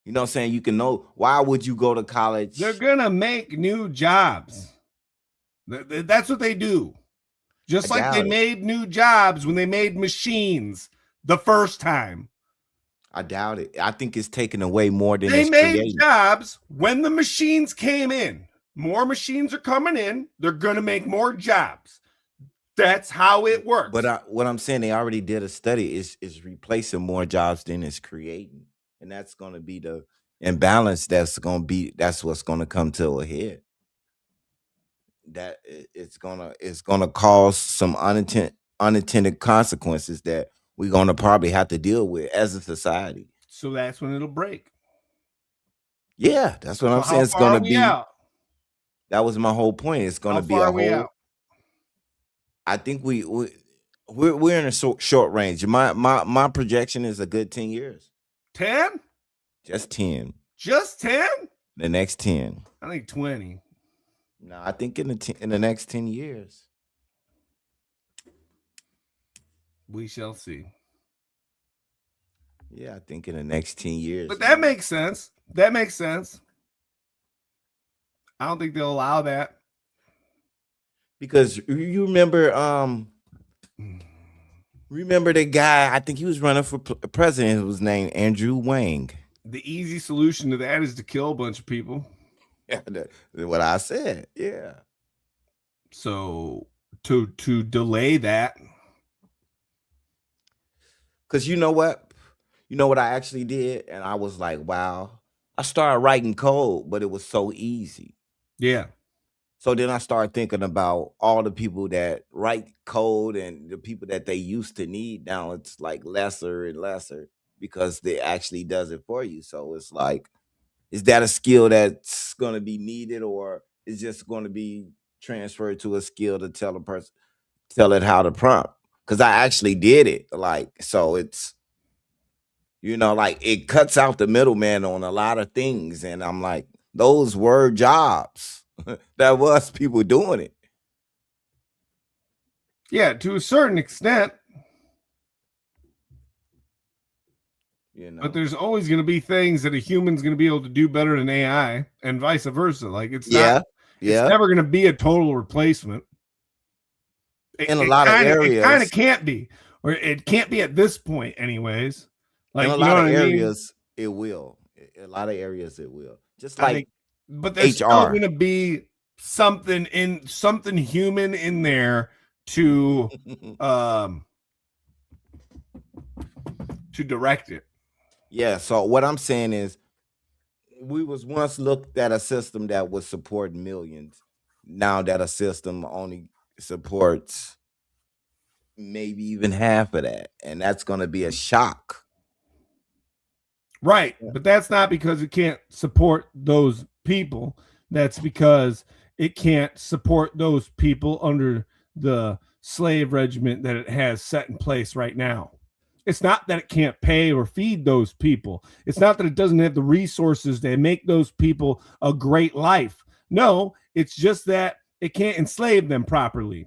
You know what I'm saying? You can know, why would you go to college? They're going to make new jobs. That's what they do. Just like they made new jobs when they made machines the first time. I doubt it. I think it's taken away more than they made jobs when the machines came in. More machines are coming in. They're going to make more jobs. That's how it works. But what I'm saying, they already did a study. Is replacing more jobs than it's creating. And that's going to be the imbalance that's what's going to come to a head. That it's gonna cause some unintended consequences that we're gonna probably have to deal with as a society. So that's when it'll break. Yeah, that's what I'm saying. It's gonna be out? That was my whole point. It's gonna be a whole out? I think we're in a short range. My projection is a good 10 years. 10? Just 10. Just 10? The next 10. I think 20. No, I think in the next 10 years. We shall see. Yeah, I think in the next 10 years. But that makes sense. That makes sense. I don't think they'll allow that. Because you remember the guy, I think he was running for president, who was named Andrew Wang. The easy solution to that is to kill a bunch of people. Yeah, that's what I said. Yeah. So to delay that, because you know what I actually did, and I was like, wow. I started writing code, but it was so easy. Yeah. So then I started thinking about all the people that write code and the people that they used to need. Now it's like lesser and lesser because they actually does it for you. So it's like, is that a skill that's going to be needed, or is just going to be transferred to a skill to tell it how to prompt? Because I actually did it. Like, so it's, like it cuts out the middleman on a lot of things. And I'm like, those were jobs. That was people doing it. Yeah, to a certain extent. But there's always going to be things that a human's going to be able to do better than AI, and vice versa. Like it's not, it's never going to be a total replacement. In a lot of areas, it kind of can't be, or it can't be at this point, anyways. Like in a lot of areas, it will. In a lot of areas, it will. Just like, but there's still going to be something human in there to direct it. Yeah, so what I'm saying is we was once looked at a system that would support millions. Now that a system only supports maybe even half of that, and that's going to be a shock. Right, but that's not because it can't support those people. That's because it can't support those people under the slave regiment that it has set in place right now. It's not that it can't pay or feed those people. It's not that it doesn't have the resources to make those people a great life. No, it's just that it can't enslave them properly.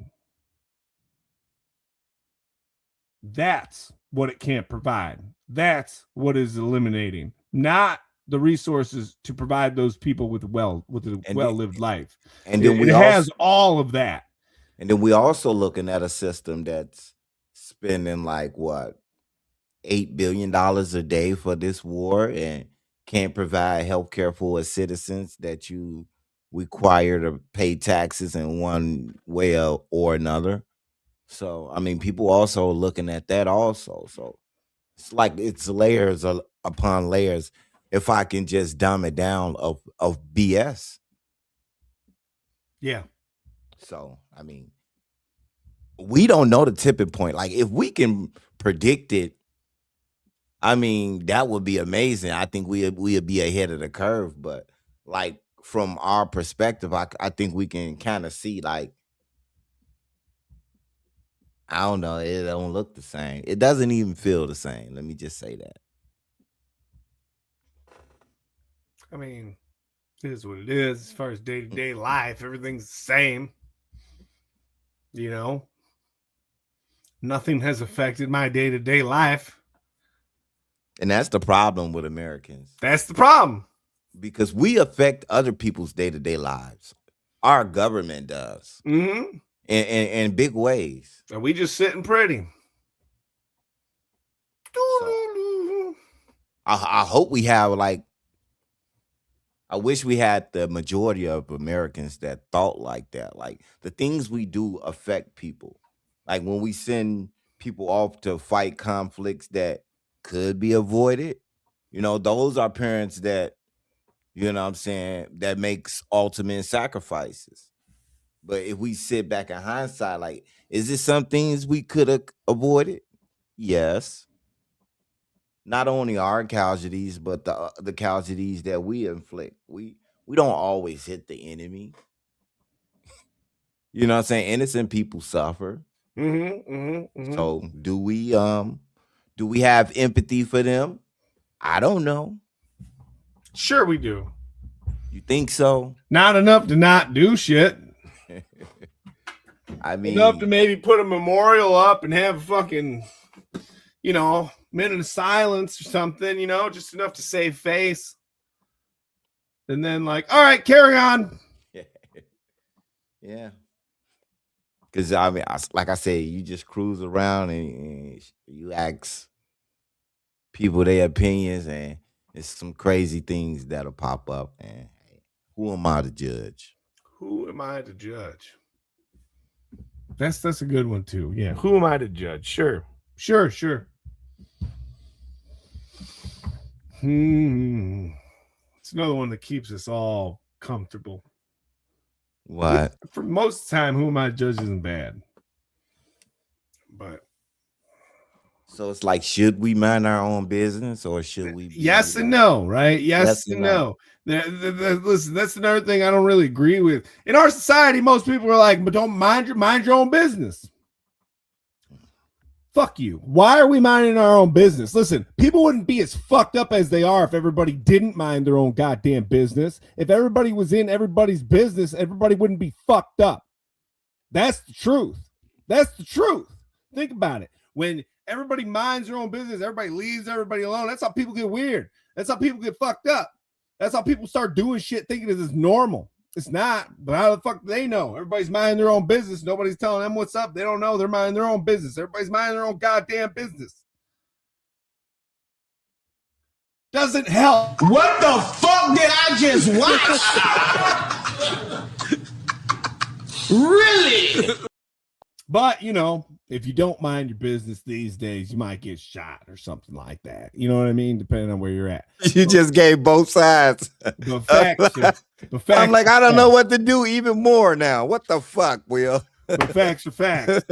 That's what it can't provide. That's what is eliminating, not the resources to provide those people with a well-lived life. And then it has all of that. And then we also looking at a system that's spending like what $8 billion a day for this war and can't provide health care for its citizens that you require to pay taxes in one way or another. So I mean, people also looking at that also. So it's like it's layers upon layers. If I can just dumb it down of BS. Yeah. So I mean, we don't know the tipping point. Like if we can predict it, I mean, that would be amazing. I think we'd be ahead of the curve. But like from our perspective, I think we can kind of see like I don't know, it don't look the same. It doesn't even feel the same. Let me just say that. I mean, it is what it is as far as day-to-day life. Everything's the same. You know, nothing has affected my day-to-day life. And that's the problem with Americans. That's the problem. Because we affect other people's day-to-day lives. Our government does. Mm-hmm. In big ways. And we just sitting pretty. So, I hope we have like I wish we had the majority of Americans that thought like that. Like the things we do affect people. Like when we send people off to fight conflicts that could be avoided, you know, those are parents that, you know what I'm saying, that makes ultimate sacrifices. But if we sit back in hindsight, like, is it some things we could have avoided? Yes. Not only our casualties, but the casualties that we inflict. We don't always hit the enemy. You know what I'm saying? Innocent people suffer. So do we have empathy for them? I don't know. Sure we do. You think so? Not enough to not do shit. I mean, enough to maybe put a memorial up and have a fucking, you know, minute of silence or something, you know, just enough to save face. And then like, all right, carry on. Yeah. Because I mean, like I said, you just cruise around and you ask people their opinions, and it's some crazy things that'll pop up. And who am I to judge? Who am I to judge? That's a good one too. Yeah. Who am I to judge? Sure. Sure. It's another one that keeps us all comfortable. What? For most of the time, who am I to judge isn't bad. But so it's like, should we mind our own business or should we? Yes and no, right? Yes and no. Listen, that's another thing I don't really agree with. In our society, most people are like, but don't mind your own business. Fuck you. Why are we minding our own business? Listen, people wouldn't be as fucked up as they are if everybody didn't mind their own goddamn business. If everybody was in everybody's business, everybody wouldn't be fucked up. That's the truth. That's the truth. Think about it. When everybody minds their own business, everybody leaves everybody alone. That's how people get weird. That's how people get fucked up. That's how people start doing shit thinking it's normal. It's not, but how the fuck do they know? Everybody's minding their own business. Nobody's telling them what's up. They don't know. They're minding their own business. Everybody's minding their own goddamn business. Doesn't help. What the fuck did I just watch? Really? But, you know, if you don't mind your business these days, you might get shot or something like that. You know what I mean? Depending on where you're at. You just gave both sides. The facts I'm like, I don't know what to do even more now. What the fuck, Will? The facts are facts.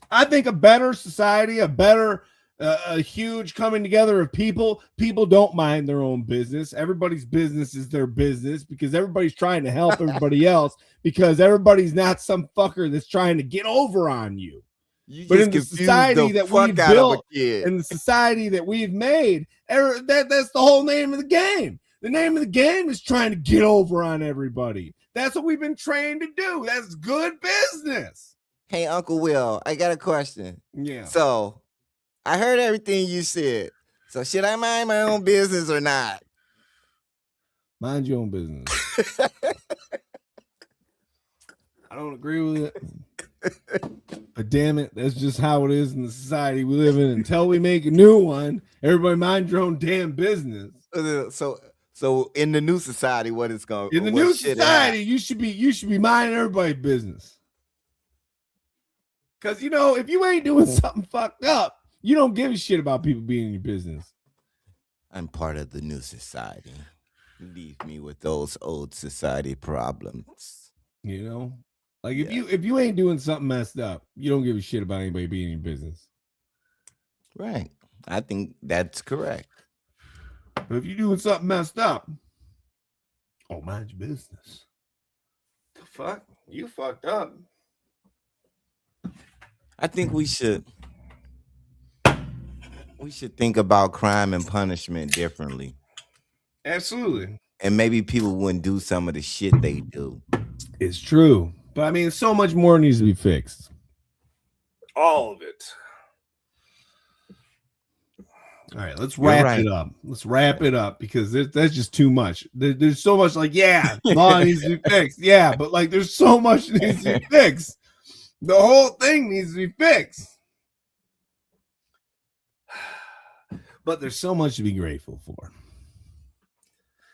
I think a better society, a huge coming together of people don't mind their own business. Everybody's business is their business because everybody's trying to help everybody else because everybody's not some fucker that's trying to get over on you. But in the society that we've built, in the society that we've made, that's the whole name of the game. The name of the game is trying to get over on everybody. That's what we've been trained to do. That's good business. Hey, Uncle Will, I got a question. Yeah. So I heard everything you said. So should I mind my own business or not? Mind your own business. I don't agree with it. But damn it, that's just how it is in the society we live in. Until we make a new one, everybody mind your own damn business. So in the new society, what is going In the new society, you should be minding everybody's business. Because you know, if you ain't doing something fucked up, you don't give a shit about people being in your business. I'm part of the new society. Leave me with those old society problems. You know, like if you ain't doing something messed up, you don't give a shit about anybody being in your business. Right. I think that's correct. But if you're doing something messed up, oh, mind your business. The fuck? You fucked up. I think we should think about crime and punishment differently. Absolutely. And maybe people wouldn't do some of the shit they do. It's true. But I mean, so much more needs to be fixed. All of it. All right, let's wrap it up. Let's wrap it up because that's just too much. There's so much like, yeah, law needs to be fixed. Yeah, but like there's so much that needs to be fixed. The whole thing needs to be fixed. But there's so much to be grateful for.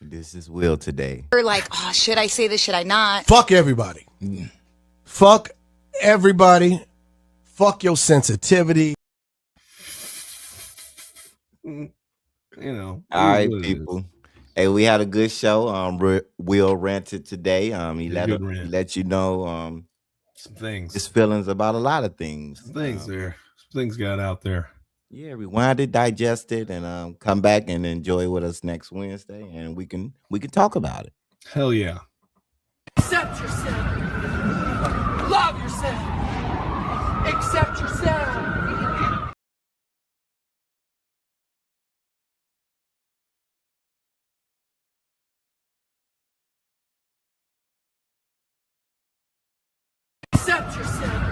This is Will today. You're like, oh, should I say this? Should I not? Fuck everybody. Fuck everybody. Fuck your sensitivity. You know. All right, people. Hey, we had a good show. Will ranted today. He let you know some things. His feelings about a lot of things. Some things there. Some things got out there. Yeah, rewind it, digest it, and come back and enjoy with us next Wednesday, and we can talk about it. Hell yeah. Accept yourself. Love yourself. Accept yourself. Accept yourself.